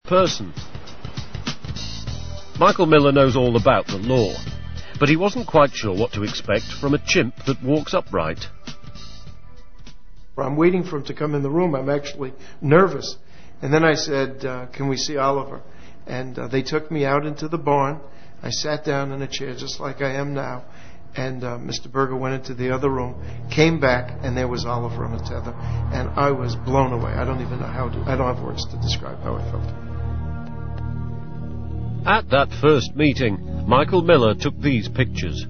person. Michael Miller knows all about the law, but he wasn't quite sure what to expect from a chimp that walks upright. I'm waiting for him to come in the room. I'm actually nervous. And then I said, can we see Oliver? And they took me out into the barn. I sat down in a chair just like I am now. And Mr. Berger went into the other room, came back, and there was Oliver on a tether. And I was blown away. I don't even know I don't have words to describe how I felt. At that first meeting, Michael Miller took these pictures.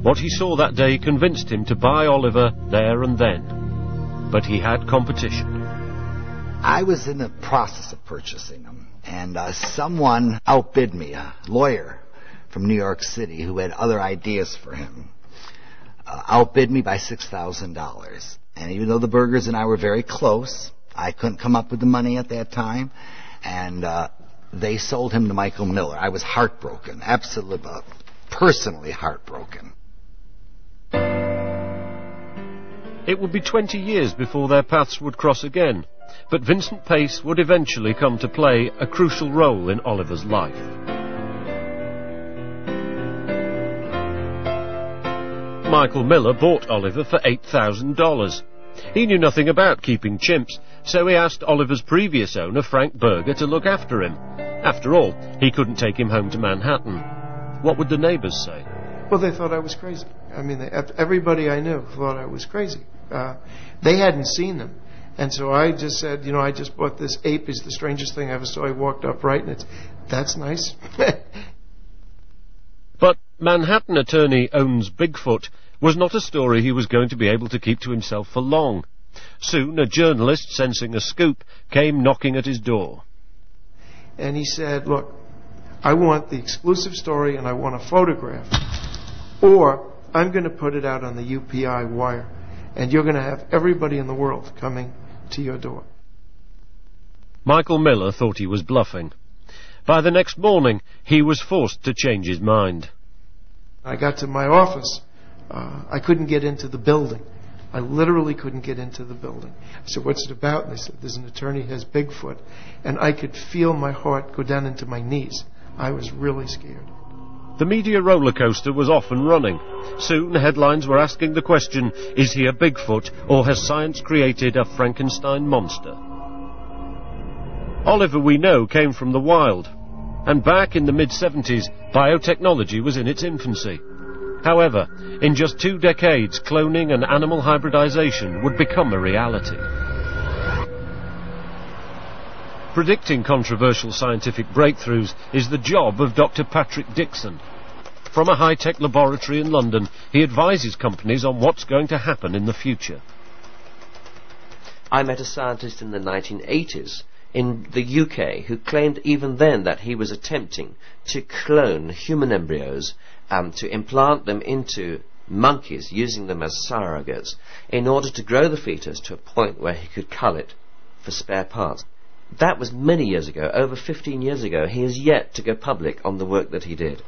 What he saw that day convinced him to buy Oliver there and then. But he had competition. I was in the process of purchasing him, and someone outbid me, a lawyer from New York City who had other ideas for him, outbid me by $6,000. And even though the Bergers and I were very close, I couldn't come up with the money at that time, and they sold him to Michael Miller. I was heartbroken, absolutely, personally heartbroken. It would be 20 years before their paths would cross again, but Vincent Pace would eventually come to play a crucial role in Oliver's life. Michael Miller bought Oliver for $8,000. He knew nothing about keeping chimps, so he asked Oliver's previous owner, Frank Berger, to look after him. After all, he couldn't take him home to Manhattan. What would the neighbors say? Well, they thought I was crazy. I mean, everybody I knew thought I was crazy. They hadn't seen them. And so I just said, I just bought this ape. It's the strangest thing I ever saw. I walked upright, and that's nice. But Manhattan attorney owns Bigfoot was not a story he was going to be able to keep to himself for long. Soon a journalist, sensing a scoop, came knocking at his door. And he said, look, I want the exclusive story and I want a photograph. Or I'm going to put it out on the UPI wire. And you're going to have everybody in the world coming to your door. Michael Miller thought he was bluffing. By the next morning, he was forced to change his mind. I got to my office. I couldn't get into the building. I literally couldn't get into the building. I said, what's it about? And they said, there's an attorney who has Bigfoot. And I could feel my heart go down into my knees. I was really scared. The media roller coaster was off and running. Soon headlines were asking the question, is he a Bigfoot or has science created a Frankenstein monster? Oliver, we know, came from the wild. And back in the mid-70s, biotechnology was in its infancy. However, in just 2 decades, cloning and animal hybridization would become a reality. Predicting controversial scientific breakthroughs is the job of Dr. Patrick Dixon. From a high-tech laboratory in London, he advises companies on what's going to happen in the future. I met a scientist in the 1980s in the UK who claimed even then that he was attempting to clone human embryos to implant them into monkeys, using them as surrogates, in order to grow the fetus to a point where he could cull it for spare parts. That was many years ago, over 15 years ago. He is yet to go public on the work that he did.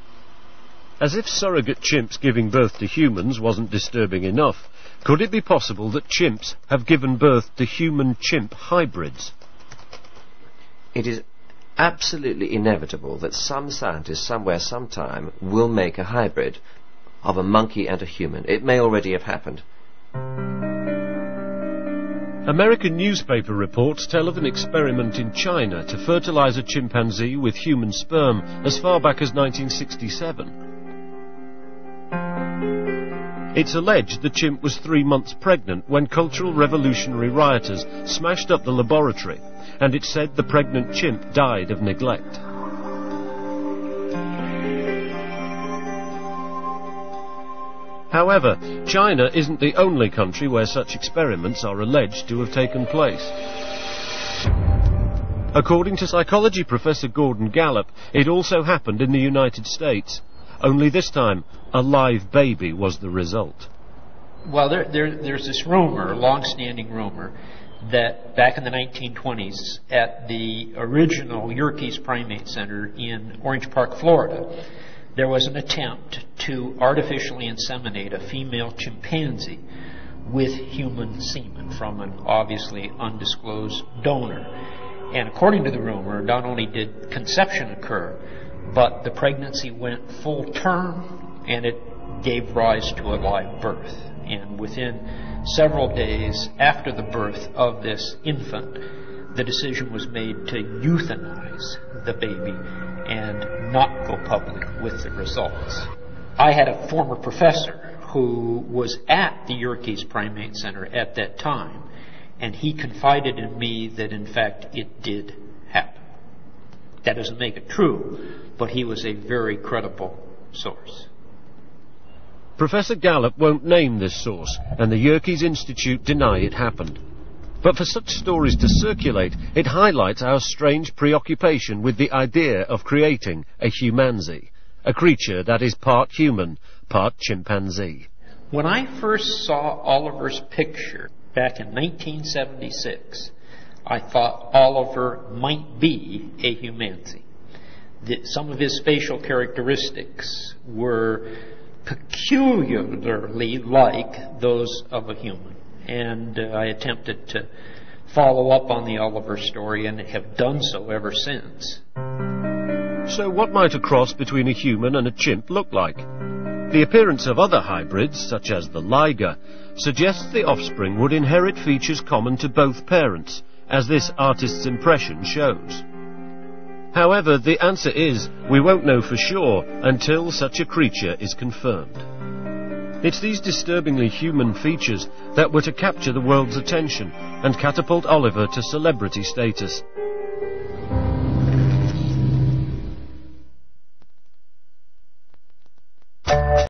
As if surrogate chimps giving birth to humans wasn't disturbing enough, could it be possible that chimps have given birth to human-chimp hybrids? It is absolutely inevitable that some scientist somewhere sometime will make a hybrid of a monkey and a human. It may already have happened. American newspaper reports tell of an experiment in China to fertilize a chimpanzee with human sperm as far back as 1967. It's alleged the chimp was 3 months pregnant when Cultural Revolutionary rioters smashed up the laboratory, and it's said the pregnant chimp died of neglect. However, China isn't the only country where such experiments are alleged to have taken place. According to psychology professor Gordon Gallup, it also happened in the United States. Only this time, a live baby was the result. Well, there's this rumor, long-standing rumor, that back in the 1920s at the original Yerkes Primate Center in Orange Park, Florida, there was an attempt to artificially inseminate a female chimpanzee with human semen from an obviously undisclosed donor. And according to the rumor, not only did conception occur, but the pregnancy went full term, and it gave rise to a live birth. And within several days after the birth of this infant, the decision was made to euthanize the baby and not go public with the results. I had a former professor who was at the Yerkes Primate Center at that time, and he confided in me that in fact it did happen. That doesn't make it true, but he was a very credible source. Professor Gallup won't name this source, and the Yerkes Institute deny it happened. But for such stories to circulate, it highlights our strange preoccupation with the idea of creating a humanzee, a creature that is part human, part chimpanzee. When I first saw Oliver's picture back in 1976, I thought Oliver might be a humanzee. Some of his facial characteristics were peculiarly like those of a human. And I attempted to follow up on the Oliver story and have done so ever since. So what might a cross between a human and a chimp look like? The appearance of other hybrids, such as the liger, suggests the offspring would inherit features common to both parents, as this artist's impression shows. However, the answer is we won't know for sure until such a creature is confirmed. It's these disturbingly human features that were to capture the world's attention and catapult Oliver to celebrity status.